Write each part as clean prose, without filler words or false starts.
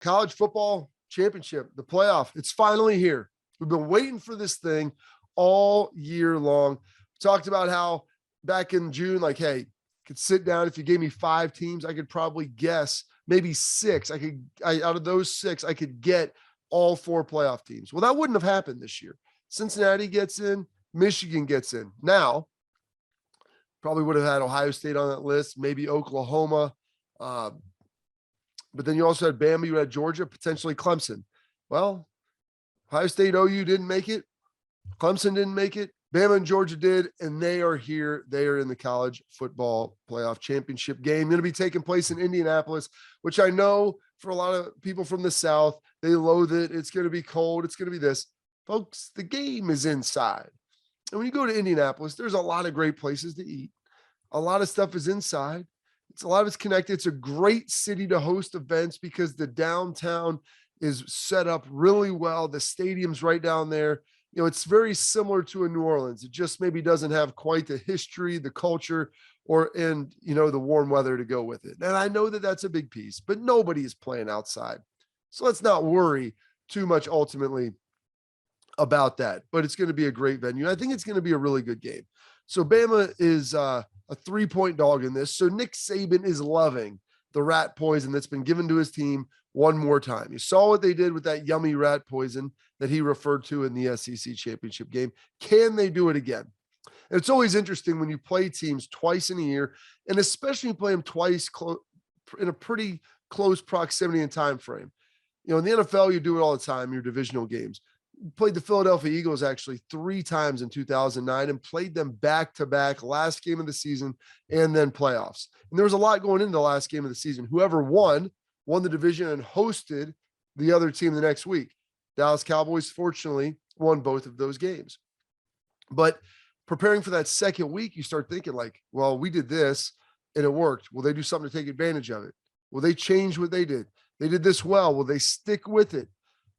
college football championship, the playoff. It's finally here. We've been waiting for this thing all year long. We talked about how back in June, like, hey, could sit down. If you gave me 5 teams, I could probably guess maybe 6. Out of those 6, I could get all 4 playoff teams. Well, that wouldn't have happened this year. Cincinnati gets in, Michigan gets in. Now, probably would have had Ohio State on that list, maybe Oklahoma. But then you also had Bama, you had Georgia, potentially Clemson. Well, Ohio State, OU didn't make it. Clemson didn't make it. Bama and Georgia did, and they are here. They are in the college football playoff championship game. Going to be taking place in Indianapolis, which I know for a lot of people from the South, they loathe it. It's going to be cold. It's going to be this. Folks, the game is inside. And when you go to Indianapolis, there's a lot of great places to eat. A lot of stuff is inside. A lot of it's connected. It's a great city to host events because the downtown is set up really well. The stadium's right down there. You know, it's very similar to a New Orleans. It just maybe doesn't have quite the history, the culture, and the warm weather to go with it. And I know that that's a big piece, but nobody is playing outside. So let's not worry too much ultimately about that. But it's going to be a great venue. I think it's going to be a really good game. So Bama is a 3-point dog in this. So Nick Saban is loving the rat poison that's been given to his team one more time. You saw what they did with that yummy rat poison that he referred to in the SEC championship game. Can they do it again? And it's always interesting when you play teams twice in a year, and especially you play them twice in a pretty close proximity and time frame. In the NFL, you do it all the time, your divisional games. Played the Philadelphia Eagles actually 3 times in 2009 and played them back-to-back, last game of the season and then playoffs. And there was a lot going into the last game of the season. Whoever won the division and hosted the other team the next week. Dallas Cowboys, fortunately, won both of those games. But preparing for that second week, you start thinking like, well, we did this and it worked. Will they do something to take advantage of it? Will they change what they did? They did this well. Will they stick with it?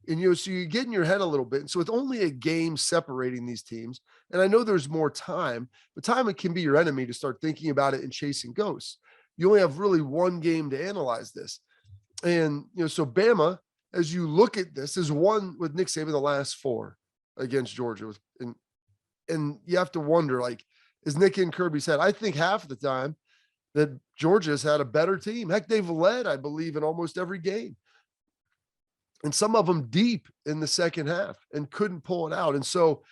And, so you get in your head a little bit. And so with only a game separating these teams, and I know there's more time, but time it can be your enemy to start thinking about it and chasing ghosts. You only have really one game to analyze this. And, so Bama, as you look at this, has won with Nick Saban the last 4 against Georgia. And you have to wonder, like, is Nick in Kirby's head? I think half of the time that Georgia's had a better team. Heck, they've led, I believe, in almost every game. And some of them deep in the second half and couldn't pull it out. And so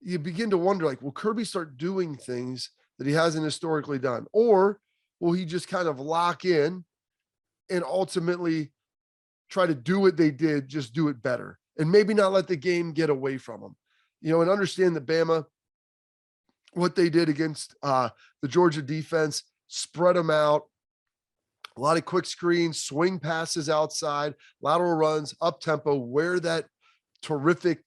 you begin to wonder, like, will Kirby start doing things that he hasn't historically done? Or will he just kind of lock in and ultimately try to do what they did, just do it better and maybe not let the game get away from them? And understand that Bama, what they did against the Georgia defense, spread them out. A lot of quick screens, swing passes outside, lateral runs, up tempo, wear that terrific,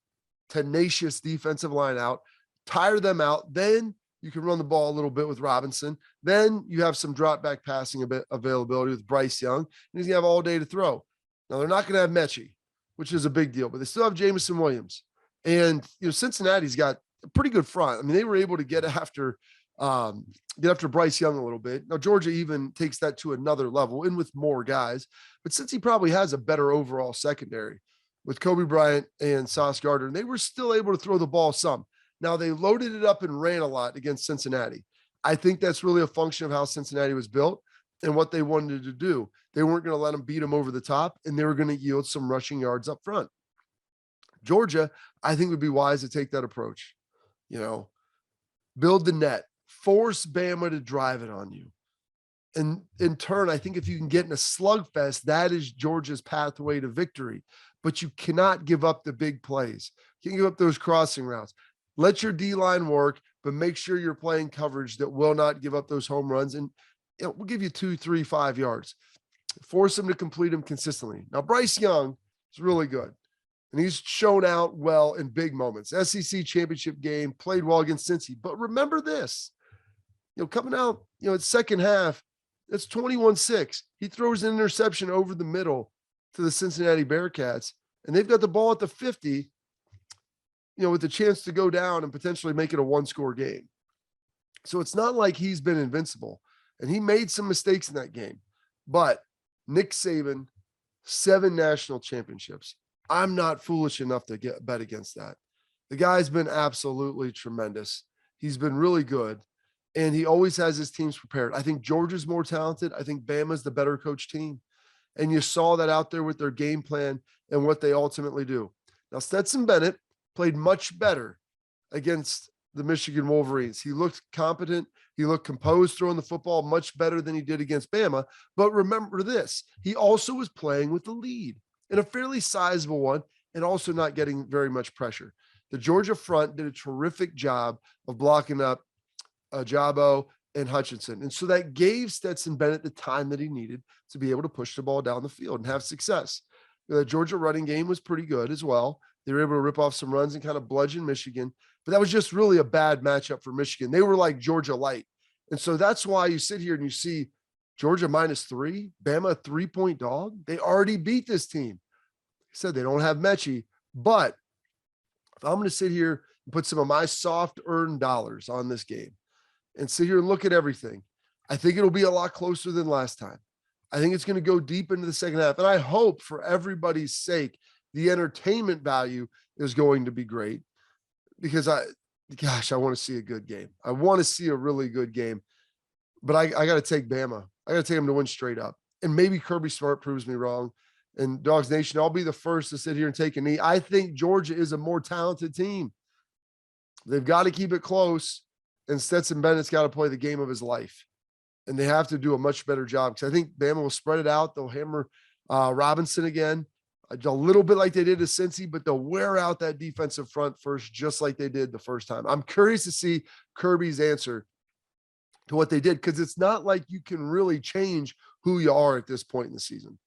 tenacious defensive line out, tire them out. Then you can run the ball a little bit with Robinson. Then you have some drop back passing availability with Bryce Young, and he's gonna have all day to throw. Now they're not going to have Mechie, which is a big deal, but they still have Jameson Williams. And Cincinnati's got a pretty good front. I mean, they were able to get after Bryce Young a little bit. Now, Georgia even takes that to another level and with more guys. But since he probably has a better overall secondary with Kobe Bryant and Sauce Gardner, they were still able to throw the ball some. Now, they loaded it up and ran a lot against Cincinnati. I think that's really a function of how Cincinnati was built and what they wanted to do. They weren't going to let them beat them over the top, and they were going to yield some rushing yards up front. Georgia, I think, would be wise to take that approach. Build the net. Force Bama to drive it on you. And in turn, I think if you can get in a slugfest, that is Georgia's pathway to victory. But you cannot give up the big plays. You can't give up those crossing routes. Let your D-line work, but make sure you're playing coverage that will not give up those home runs. And we'll give you 2, 3, 5 yards. Force them to complete them consistently. Now, Bryce Young is really good. And he's shown out well in big moments. SEC championship game, played well against Cincy. But remember this, coming out, it's second half, it's 21-6. He throws an interception over the middle to the Cincinnati Bearcats, and they've got the ball at the 50, with the chance to go down and potentially make it a 1-score game. So it's not like he's been invincible, and he made some mistakes in that game. But Nick Saban 7 national championships. I'm not foolish enough to bet against that. The guy's been absolutely tremendous. He's been really good, and he always has his teams prepared. I think Georgia's more talented. I think Bama's the better coach team. And you saw that out there with their game plan and what they ultimately do. Now, Stetson Bennett played much better against the Michigan Wolverines. He looked competent. He looked composed throwing the football much better than he did against Bama. But remember this, he also was playing with the lead in a fairly sizable one and also not getting very much pressure. The Georgia front did a terrific job of blocking up Jabo and Hutchinson. And so that gave Stetson Bennett the time that he needed to be able to push the ball down the field and have success. The Georgia running game was pretty good as well. They were able to rip off some runs and kind of bludgeon Michigan, but that was just really a bad matchup for Michigan. They were like Georgia light. And so that's why you sit here and you see Georgia -3, Bama a 3-point dog. They already beat this team. I said they don't have Mechie, but if I'm going to sit here and put some of my soft earned dollars on this game and sit here and look at everything, I think it'll be a lot closer than last time. I think it's going to go deep into the second half. And I hope for everybody's sake, the entertainment value is going to be great because I want to see a good game. I want to see a really good game, but I got to take Bama. I got to take them to win straight up. And maybe Kirby Smart proves me wrong. And Dogs Nation, I'll be the first to sit here and take a knee. I think Georgia is a more talented team. They've got to keep it close. And Stetson Bennett's got to play the game of his life. And they have to do a much better job because I think Bama will spread it out. They'll hammer Robinson again, a little bit like they did to Cincy, but they'll wear out that defensive front first, just like they did the first time. I'm curious to see Kirby's answer to what they did because it's not like you can really change who you are at this point in the season.